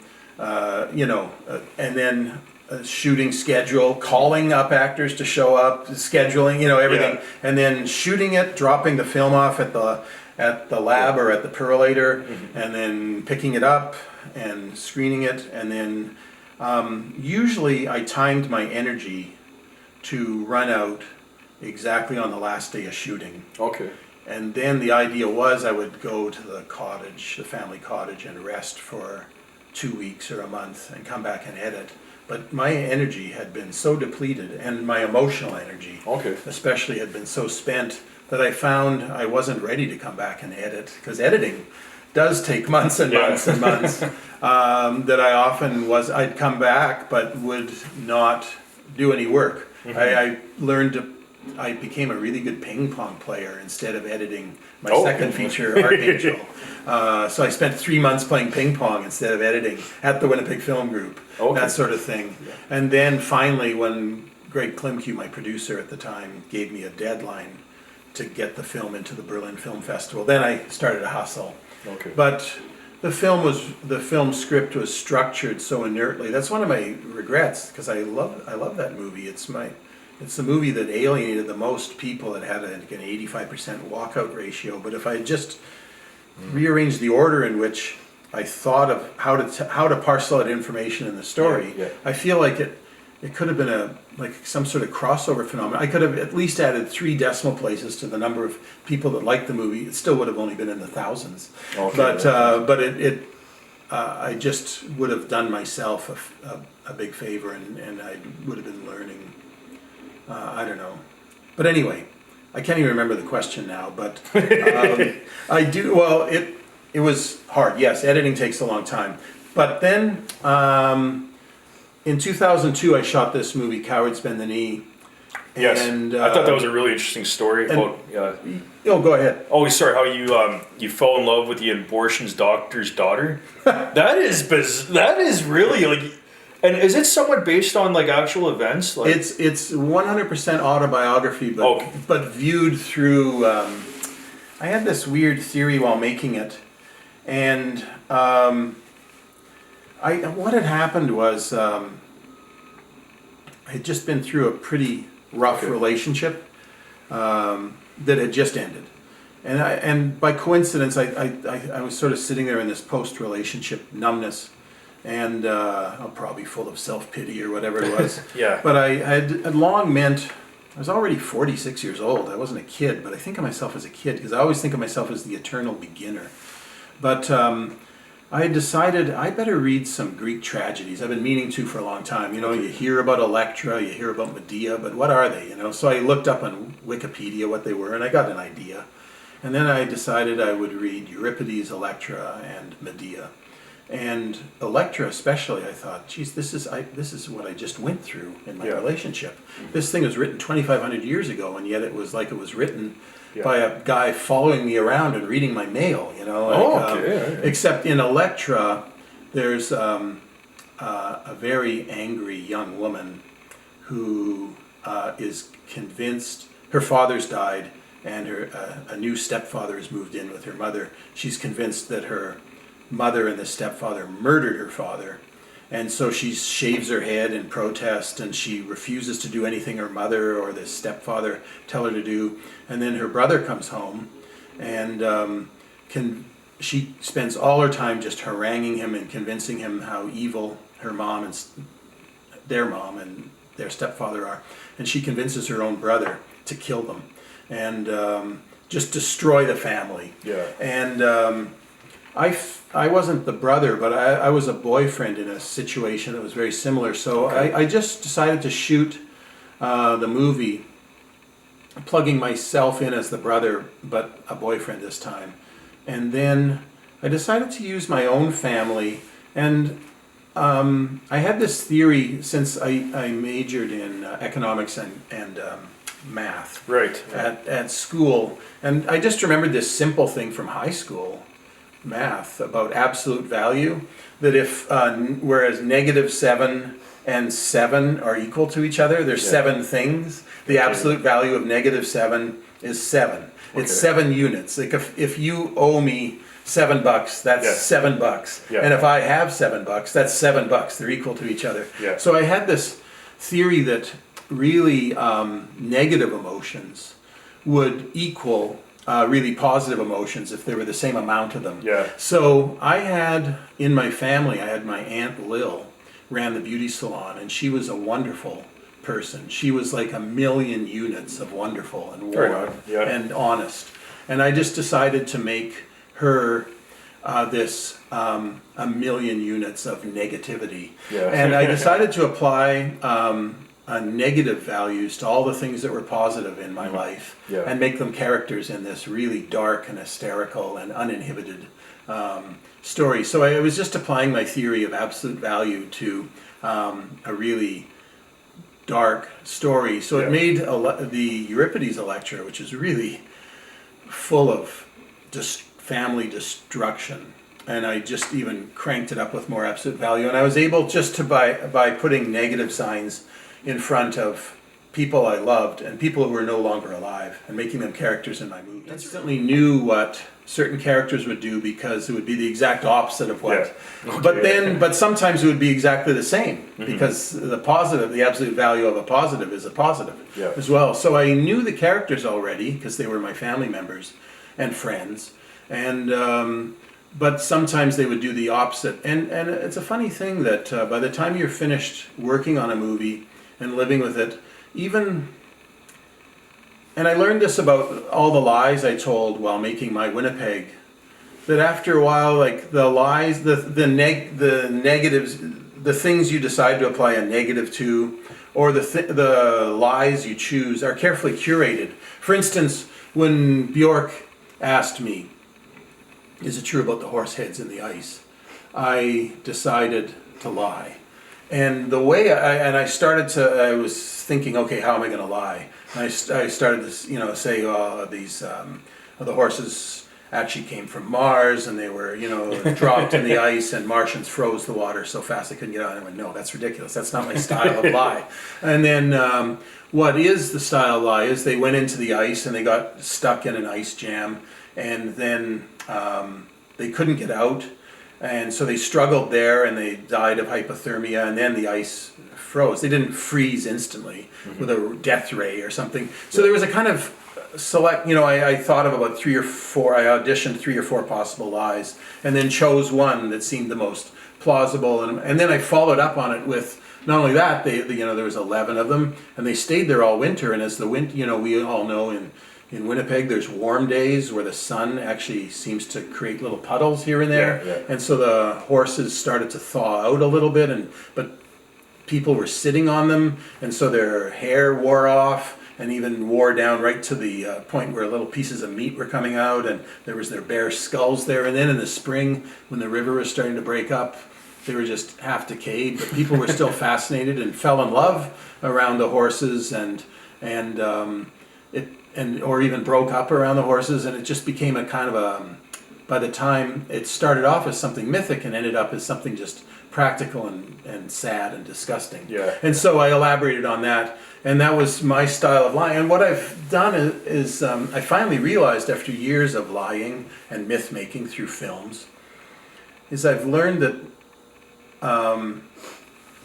then shooting schedule, calling up actors to show up, scheduling, everything, and then shooting it, dropping the film off at the lab or at the perlator, and then picking it up and screening it, and then usually I timed my energy to run out exactly on the last day of shooting. Okay. And then the idea was I would go to the family cottage, and rest for 2 weeks or a month and come back and edit. But my energy had been so depleted, and my emotional energy especially had been so spent, that I found I wasn't ready to come back and edit, because editing does take months and months and months. That I often I'd come back but would not do any work. I became a really good ping pong player instead of editing my second feature, Archangel. So I spent 3 months playing ping pong instead of editing at the Winnipeg Film Group, that sort of thing. Yeah. And then finally, when Greg Klimke, my producer at the time, gave me a deadline to get the film into the Berlin Film Festival, then I started a hustle. Okay. But the film script was structured so inertly. That's one of my regrets, because I love that movie. It's it's the movie that alienated the most people. It had an 85% walkout ratio. But if I had just rearranged the order in which I thought of how to parcel out information in the story, Yeah. I feel like it could have been some sort of crossover phenomenon. I could have at least added 3 decimal places to the number of people that liked the movie. It still would have only been in the thousands. Okay, But I just would have done myself a big favor, and I would have been learning. I don't know. But anyway, I can't even remember the question now, but I do, well, it was hard. Yes, editing takes a long time. But then, in 2002, I shot this movie, Cowards Bend the Knee. Yes, And, I thought that was a really interesting story about. Oh, go ahead. Oh, sorry. How you fell in love with the abortions doctor's daughter? That is really like. And is it somewhat based on like actual events? Like, It's 100% autobiography, but viewed through. I had this weird theory while making it, and what had happened was I had just been through a pretty rough relationship that had just ended, and by coincidence I was sort of sitting there in this post-relationship numbness. And I'm probably full of self-pity or whatever it was. Yeah. But I had long meant, I was already 46 years old. I wasn't a kid, but I think of myself as a kid because I always think of myself as the eternal beginner. But I had decided I better read some Greek tragedies. I've been meaning to for a long time. You know, you hear about Electra, you hear about Medea, but what are they? You know, so I looked up on Wikipedia what they were, and I got an idea. And then I decided I would read Euripides, Electra, and Medea. And Electra especially, I thought, geez, this is what I just went through in my relationship. This thing was written 2,500 years ago, and yet it was like it was written by a guy following me around and reading my mail, you know. Except in Electra, there's a very angry young woman who is convinced her father's died, and a new stepfather has moved in with her mother. She's convinced that her mother and the stepfather murdered her father, and so she shaves her head in protest, and she refuses to do anything her mother or the stepfather tell her to do. And then her brother comes home, and she spends all her time just haranguing him and convincing him how evil her mom and their stepfather are, and she convinces her own brother to kill them and just destroy the family. And I wasn't the brother, but I was a boyfriend in a situation that was very similar. So I just decided to shoot the movie, plugging myself in as the brother, but a boyfriend this time. And then I decided to use my own family. And I had this theory since I majored in economics and math at school. And I just remembered this simple thing from high school math about absolute value, that if whereas -7 and 7 are equal to each other, there's 7 things. The absolute value of -7 is 7. It's 7 units. Like if you owe me $7, that's $7. And if I have $7, that's $7. They're equal to each other. So I had this theory that really negative emotions would equal really positive emotions if there were the same amount of them. So I had in my family, I had my Aunt Lil ran the beauty salon, and she was a wonderful person. She was like 1,000,000 units of wonderful and warm and honest. And I just decided to make her this 1,000,000 units of negativity. And I decided to apply negative values to all the things that were positive in my life and make them characters in this really dark and hysterical and uninhibited story. So I was just applying my theory of absolute value to a really dark story. So it made the Euripides Electra, which is really full of just family destruction. And I just even cranked it up with more absolute value. And I was able just to, by putting negative signs in front of people I loved and people who were no longer alive and making them characters in my movie. I instantly knew what certain characters would do because it would be the exact opposite of what. Yeah. Okay. But sometimes it would be exactly the same because the absolute value of a positive is a positive Yeah. as well. So I knew the characters already because they were my family members and friends, and but sometimes they would do the opposite. And it's a funny thing that by the time you're finished working on a movie and living with it, and I learned this about all the lies I told while making my Winnipeg, that after a while, like the lies, the negatives, the things you decide to apply a negative to, or the lies you choose are carefully curated. For instance, when Bjork asked me, "Is it true about the horse heads in the ice?" I decided to lie. And the way I was thinking, okay, how am I going to lie? And I started to, say, the horses actually came from Mars and they were, dropped in the ice and Martians froze the water so fast they couldn't get out. And I went, no, that's ridiculous. That's not my style of lie. And then what is the style of lie is they went into the ice and they got stuck in an ice jam and then they couldn't get out. And so they struggled there and they died of hypothermia and then the ice froze. They didn't freeze instantly with a death ray or something. So there was a kind of select, I thought of about 3 or 4, I auditioned 3 or 4 possible lies and then chose one that seemed the most plausible. And then I followed up on it with, not only that, there was 11 of them and they stayed there all winter. And as the winter, we all know in Winnipeg, there's warm days where the sun actually seems to create little puddles here and there. Yeah. And so the horses started to thaw out a little bit, but people were sitting on them, and so their hair wore off and even wore down right to the point where little pieces of meat were coming out, and there was their bare skulls there. And then in the spring, when the river was starting to break up, they were just half decayed, but people were still fascinated and fell in love around the horses or even broke up around the horses, and it just became a kind of by the time it started off as something mythic and ended up as something just practical and sad and disgusting. Yeah. And so I elaborated on that, and that was my style of lying. And what I've done is I finally realized after years of lying and myth making through films, is I've learned that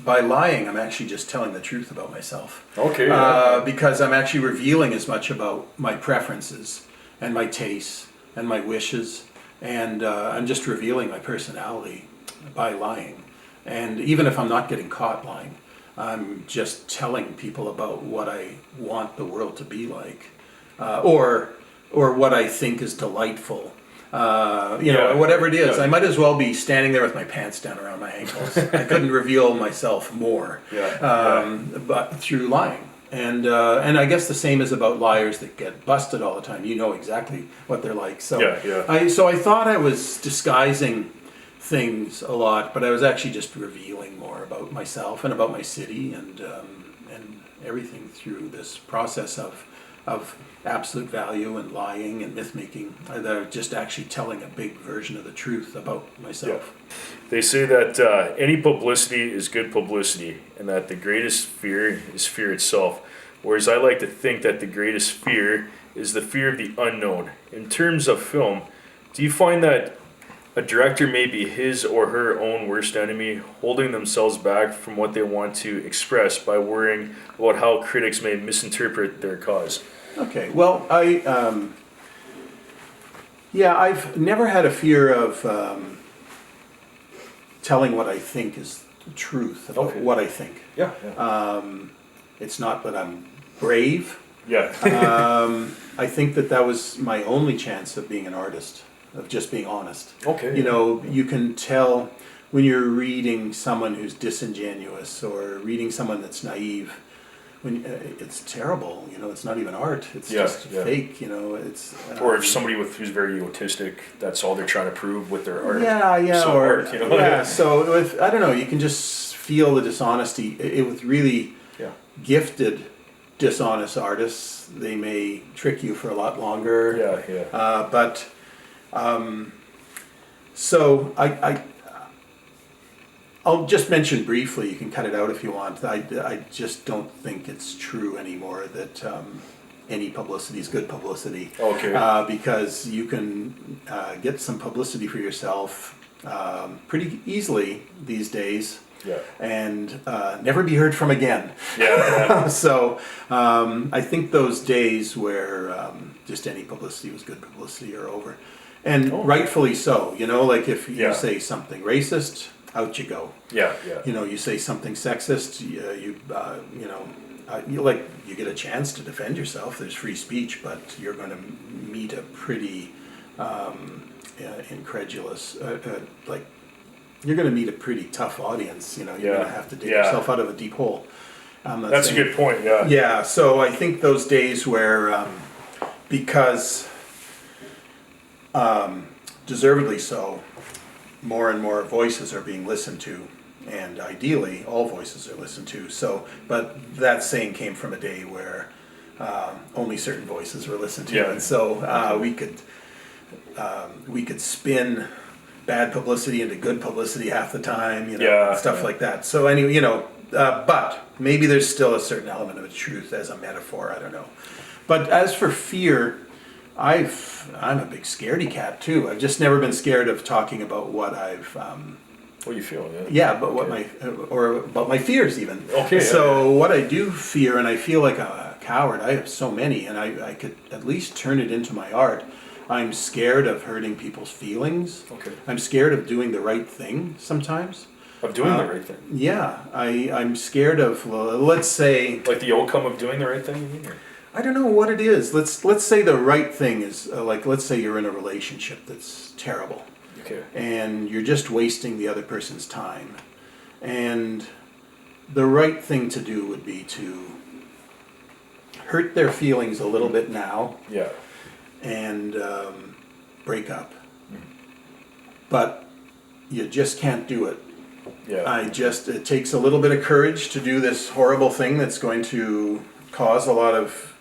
by lying, I'm actually just telling the truth about myself. Okay. Because I'm actually revealing as much about my preferences and my tastes and my wishes, and I'm just revealing my personality by lying. And even if I'm not getting caught lying, I'm just telling people about what I want the world to be like, or what I think is delightful. Whatever it is, I might as well be standing there with my pants down around my ankles. I couldn't reveal myself more, but through lying. And I guess the same is about liars that get busted all the time. You know exactly what they're like. So I thought I was disguising things a lot, but I was actually just revealing more about myself and about my city and everything through this process of absolute value and lying and myth making. They're just actually telling a big version of the truth about myself. Yeah. They say that any publicity is good publicity, and that the greatest fear is fear itself. Whereas I like to think that the greatest fear is the fear of the unknown. In terms of film, do you find that a director may be his or her own worst enemy, holding themselves back from what they want to express by worrying about how critics may misinterpret their cause? Okay, well, I've never had a fear of telling what I think is the truth about what I think. Yeah. It's not that I'm brave. Yeah. I think that was my only chance of being an artist, of just being honest. Okay. You can tell when you're reading someone who's disingenuous or reading someone that's naive. It's terrible, it's not even art. It's just fake, It's or if somebody who's very egotistic, that's all they're trying to prove with their art. So if I don't know, you can just feel the dishonesty. With really gifted, dishonest artists, they may trick you for a lot longer. So I'll just mention briefly, you can cut it out if you want, I just don't think it's true anymore that any publicity is good publicity. Okay. Because you can get some publicity for yourself pretty easily these days. Yeah. And never be heard from again. Yeah. So I think those days where just any publicity was good publicity are over. And rightfully so, you know, like if you say something racist, out you go. Yeah. Yeah. You know, you say something sexist, you get a chance to defend yourself. There's free speech, but you're going to meet a pretty incredulous, you're going to meet a pretty tough audience. You know, you're going to have to dig yourself out of a deep hole. That's a good point. Yeah. Yeah. So I think those days where, because deservedly so, more and more voices are being listened to, and ideally all voices are listened to. So, but that saying came from a day where only certain voices were listened to, and so we could spin bad publicity into good publicity half the time, you know, stuff like that. So anyway, you know, but maybe there's still a certain element of truth as a metaphor. I don't know. But as for fear, I'm a big scaredy cat too. I've just never been scared of talking about what I've. What you feel? Yeah. Yeah, but what about my fears even. Okay. So what I do fear, and I feel like a coward. I have so many, and I could at least turn it into my art. I'm scared of hurting people's feelings. Okay. I'm scared of doing the right thing sometimes. Of doing the right thing. Yeah, I'm scared of. Let's say. Like the outcome of doing the right thing. You mean? Or? I don't know what it is. Let's say the right thing is let's say you're in a relationship that's terrible. Okay. And you're just wasting the other person's time. And the right thing to do would be to hurt their feelings a little bit now. Yeah. And break up. But you just can't do it. Yeah. It takes a little bit of courage to do this horrible thing that's going to cause a lot of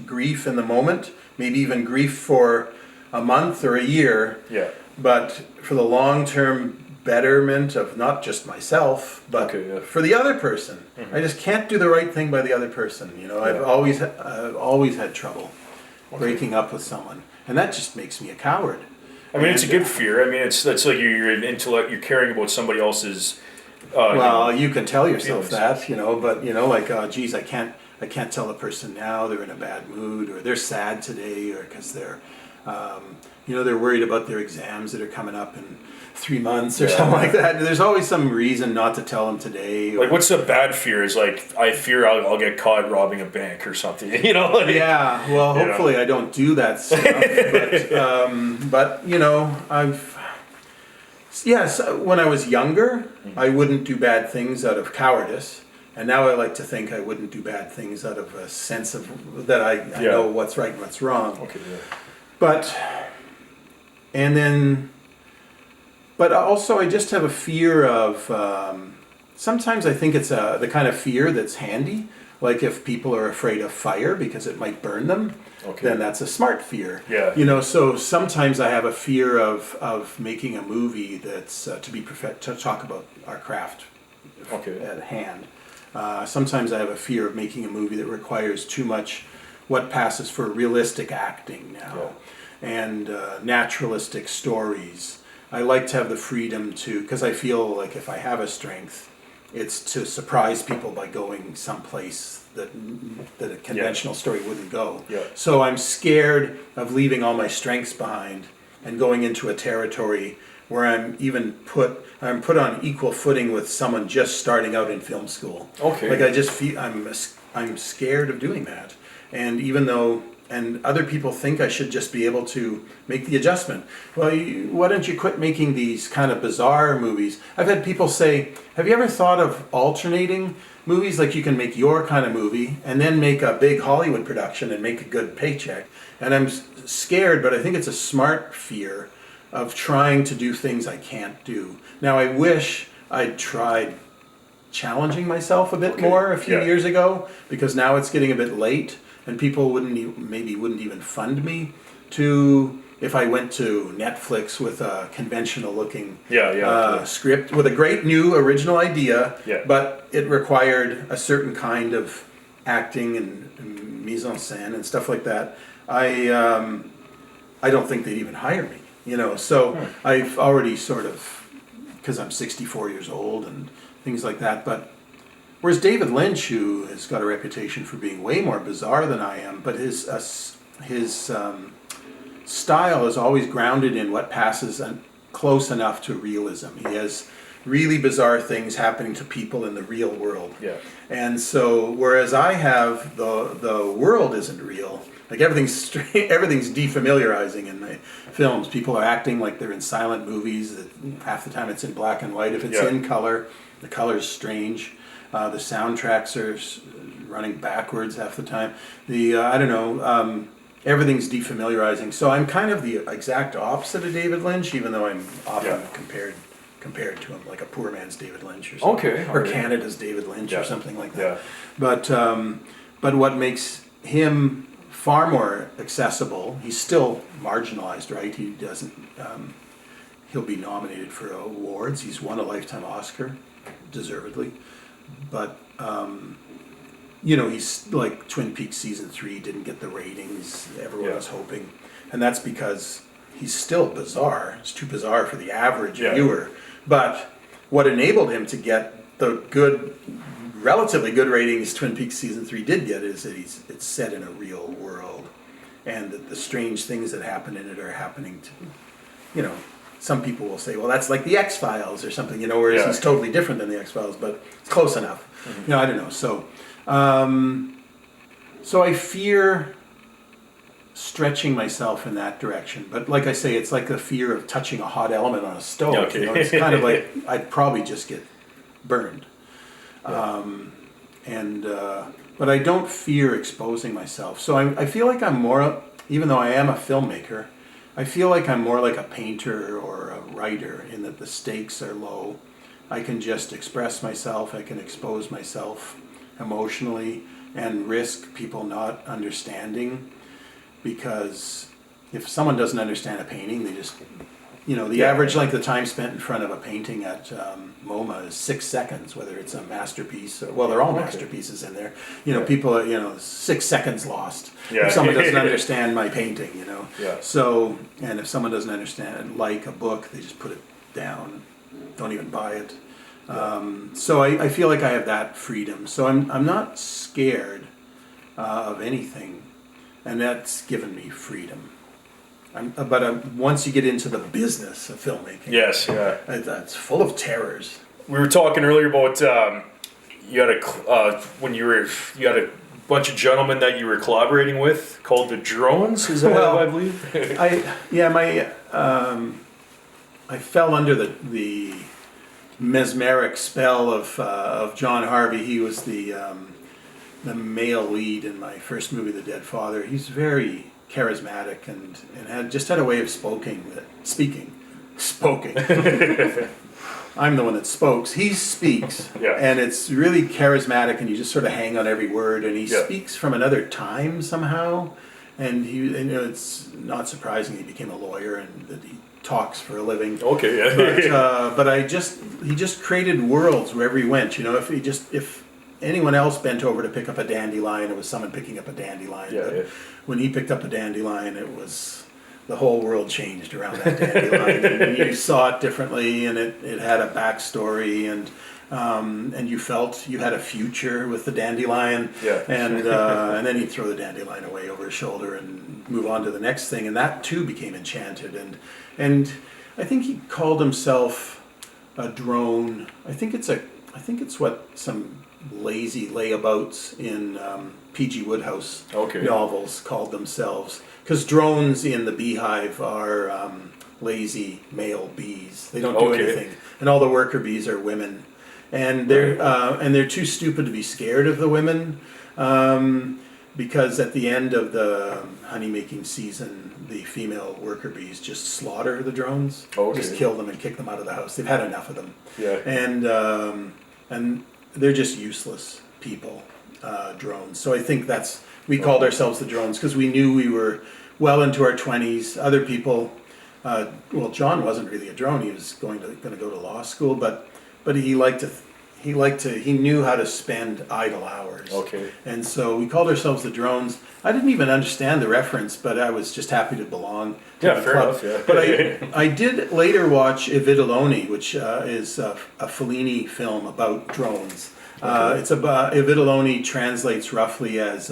grief in the moment, maybe even grief for a month or a year. Yeah. But for the long-term betterment of not just myself, but for the other person. Mm-hmm. I just can't do the right thing by the other person. You know, I've always had trouble breaking up with someone, and that just makes me a coward. I mean, it's a good fear. I mean, it's like you're an intellect. You're caring about somebody else's. You can tell yourself feelings. That, you know, but you know, like, geez, I can't tell the person now they're in a bad mood, or they're sad today, or because they're, they're worried about their exams that are coming up in 3 months or something like that. There's always some reason not to tell them today. Or, like, what's a bad fear? Is like, I fear I'll get caught robbing a bank or something. You know? Like, yeah. Well, hopefully I don't do that stuff. But you know, when I was younger, I wouldn't do bad things out of cowardice. And now I like to think I wouldn't do bad things out of a sense of that I know what's right and what's wrong. Okay. Yeah. But also I just have a fear of, sometimes I think it's the kind of fear that's handy. Like if people are afraid of fire because it might burn them, then that's a smart fear. Yeah. You know, so sometimes I have a fear of making a movie that's to talk about our craft at hand. Sometimes I have a fear of making a movie that requires too much what passes for realistic acting now and naturalistic stories. I like to have the freedom to, because I feel like if I have a strength, it's to surprise people by going someplace that a conventional story wouldn't go. Yeah. So I'm scared of leaving all my strengths behind and going into a territory where I'm put on equal footing with someone just starting out in film school. Okay. Like I just feel I'm scared of doing that, and even though other people think I should just be able to make the adjustment. Well, why don't you quit making these kind of bizarre movies? I've had people say, "Have you ever thought of alternating movies? Like you can make your kind of movie and then make a big Hollywood production and make a good paycheck." And I'm scared, but I think it's a smart fear of trying to do things I can't do. Now, I wish I'd tried challenging myself a bit more a few years ago, because now it's getting a bit late and people wouldn't even fund me to if I went to Netflix with a conventional looking Yeah. script with a great new original idea, Yeah. but it required a certain kind of acting and mise en scène and stuff like that, I don't think they'd even hire me. So I've already sort of, because I'm 64 years old and things like that, but whereas David Lynch, who has got a reputation for being way more bizarre than I am, but his style is always grounded in what passes close enough to realism. He has really bizarre things happening to people in the real world. Yeah. And so, whereas I have the world isn't real. Like everything's defamiliarizing in my films. People are acting like they're in silent movies. That half the time it's in black and white. If it's in color, the color's strange. The soundtracks are running backwards half the time. Everything's defamiliarizing. So I'm kind of the exact opposite of David Lynch, even though I'm often compared to him, like a poor man's David Lynch or something, or Canada's David Lynch or something like that. Yeah. But what makes him far more accessible, he's still marginalized, right? He doesn't. He'll be nominated for awards. He's won a Lifetime Oscar, deservedly, but. He's like Twin Peaks season 3 didn't get the ratings everyone was hoping, and that's because he's still bizarre. It's too bizarre for the average viewer. But what enabled him to get the relatively good ratings Twin Peaks season 3 did get is that it's set in a real world, and that the strange things that happen in it are happening to, some people will say, well, that's like the X-Files or something, whereas he's totally different than the X-Files, but it's close enough. Mm-hmm. I don't know. So I fear stretching myself in that direction. But like I say, it's like the fear of touching a hot element on a stove. Okay. It's kind of like I'd probably just get burned. Yeah. But I don't fear exposing myself. So I feel like I'm more, even though I am a filmmaker, I feel like I'm more like a painter or a writer in that the stakes are low. I can just express myself, I can expose myself emotionally and risk people not understanding, because if someone doesn't understand a painting, they just, the average length of time spent in front of a painting at MoMA is 6 seconds, whether it's a masterpiece or, well, they're all masterpieces in there. People, 6 seconds lost. If someone doesn't understand my painting, Yeah. So, and if someone doesn't understand, like a book, they just put it down, don't even buy it. So I feel like I have that freedom. So I'm not scared of anything, and that's given me freedom. But once you get into the business of filmmaking, that's full of terrors. We were talking earlier about you had a bunch of gentlemen that you were collaborating with called the Drones. Is that I believe? I fell under the mesmeric spell of John Harvey. He was the male lead in my first movie, The Dead Father. He's very charismatic and had a way of speaking. I'm the one that spokes. He speaks, and it's really charismatic, and you just sort of hang on every word. And he speaks from another time somehow, and it's not surprising he became a lawyer and that he talks for a living. Okay, yeah. But he just created worlds wherever he went. If anyone else bent over to pick up a dandelion, it was someone picking up a dandelion. But when he picked up a dandelion, it was the whole world changed around that dandelion. And you saw it differently, and it had a backstory, and you felt you had a future with the dandelion. Yeah. And then he'd throw the dandelion away over his shoulder and move on to the next thing, and that too became enchanted. And I think he called himself a drone. I think it's what some lazy layabouts in P.G. Wodehouse novels called themselves. Because drones in the beehive are lazy male bees. They don't do anything, and all the worker bees are women, and they're too stupid to be scared of the women. Because at the end of the honey-making season, the female worker bees just slaughter the drones, just kill them and kick them out of the house. They've had enough of them, and they're just useless people, drones. So I think we called ourselves the Drones because we knew we well into our 20s. Other people, well, John wasn't really a drone. He was going to go to law school, but he knew how to spend idle hours. Okay. And so we called ourselves the Drones. I didn't even understand the reference, but I was just happy to belong to Yeah, the fair club. enough, yeah. But I did later watch I Vitelloni, which is a Fellini film about drones. It's about I Vitelloni translates roughly as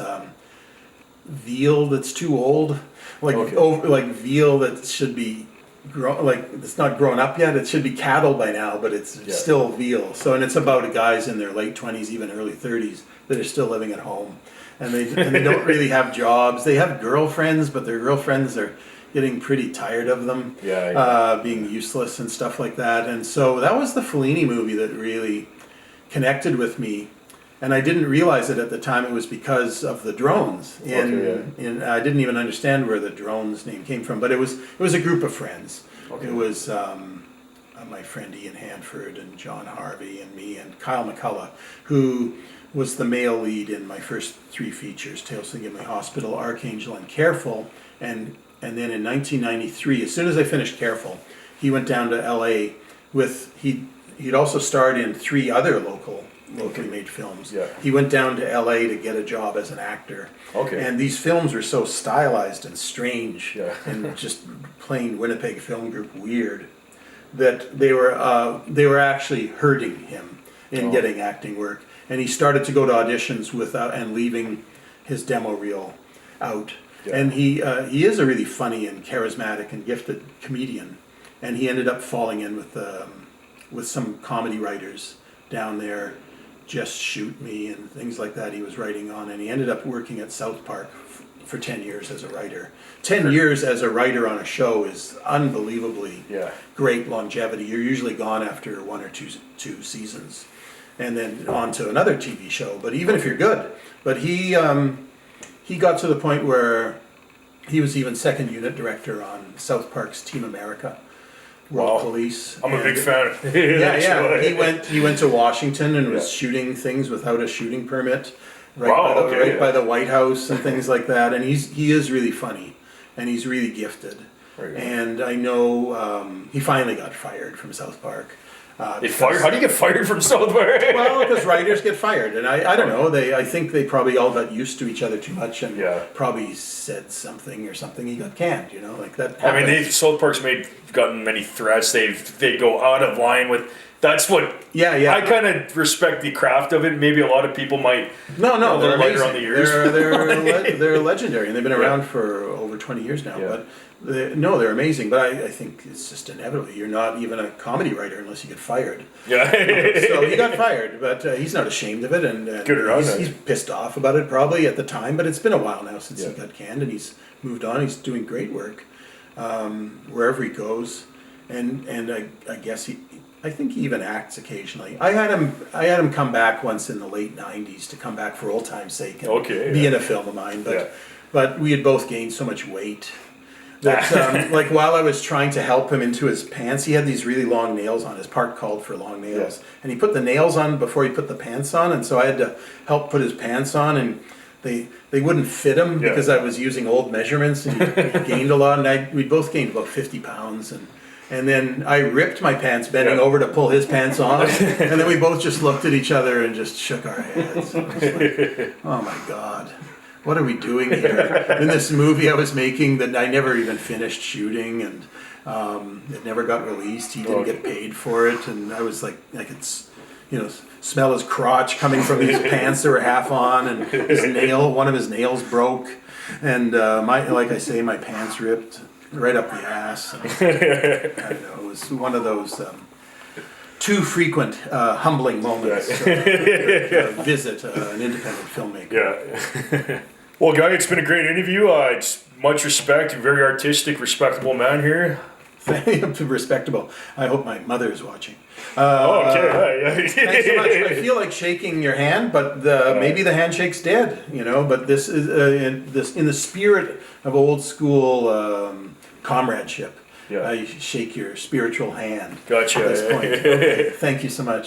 veal that's too old, like veal that should be like it's not grown up yet. It should be cattle by now, but it's still veal. So, and it's about guys in their late 20s, even early 30s, that are still living at home, and they don't really have jobs. They have girlfriends, but their girlfriends are getting pretty tired of them, being useless and stuff like that. And so that was the Fellini movie that really connected with me. And I didn't realize it at the time. It was because of the drones. And I didn't even understand where the drones name came from. But it was a group of friends. Okay. It was my friend Ian Hanford and John Harvey and me and Kyle McCullough, who was the male lead in my first 3 features: Tales from Gimli Hospital, Archangel, and Careful. And then in 1993, as soon as I finished Careful, he went down to L.A. He'd also starred in 3 other locally made films. Yeah. He went down to LA to get a job as an actor. Okay. And these films were so stylized and strange and just plain Winnipeg Film Group weird that they were actually hurting him in getting acting work. And he started to go to auditions and leaving his demo reel out. Yeah. And he is a really funny and charismatic and gifted comedian. And he ended up falling in with some comedy writers down there. Just Shoot Me and things like that he was writing on, and he ended up working at South Park for 10 years as a writer. 10 years as a writer on a show is unbelievably great longevity. You're usually gone after 1 or 2 seasons and then on to another TV show, but even if you're good. But he got to the point where he was even second unit director on South Park's Team America. World Police. I'm a big fan. He went to Washington and was shooting things without a shooting permit, by the White House and things like that. And he is really funny, and he's really gifted. And I know he finally got fired from South Park. How do you get fired from South Park? Well, because writers get fired, and I don't know. I think they probably all got used to each other too much, and probably said something or something. He got canned, like that. Happens. I mean, South Park's gotten many threats. They go out of line with. That's what. I kind of respect the craft of it. Maybe a lot of people might. No, they're amazing. On the ears. They're legendary, and they've been around for over 20 years now. Yeah. But they're amazing. But I think it's just inevitable. You're not even a comedy writer unless you get fired. Yeah. So he got fired, but he's not ashamed of it, and he's pissed off about it probably at the time. But it's been a while now since he got canned, and he's moved on. He's doing great work wherever he goes, and I guess I think he even acts occasionally. I had him come back once in the late 90s to come back for old time's sake and be in a film of mine. But we had both gained so much weight that like while I was trying to help him into his pants, he had these really long nails on. His part called for long nails. And he put the nails on before he put the pants on, and so I had to help put his pants on, and they wouldn't fit him because I was using old measurements, and he gained a lot, and we both gained about 50 pounds, and then I ripped my pants, bending over to pull his pants on, and then we both just looked at each other and just shook our heads. It was like, oh my God, what are we doing here? In this movie I was making that I never even finished shooting, and it never got released. He didn't get paid for it, and I was like, I could, smell his crotch coming from these pants that were half on, and one of his nails broke, and like I say, my pants ripped right up the ass. I don't know, it was one of those too frequent humbling moments to visit an independent filmmaker. Yeah. Well, Guy, it's been a great interview. It's much respect. You're a very artistic, respectable man here. Respectable. I hope my mother is watching. Okay. Thanks so much. I feel like shaking your hand, but maybe the handshake's dead. But this is in the spirit of old school comradeship. I shake your spiritual hand. Gotcha. At this point. Okay. Thank you so much.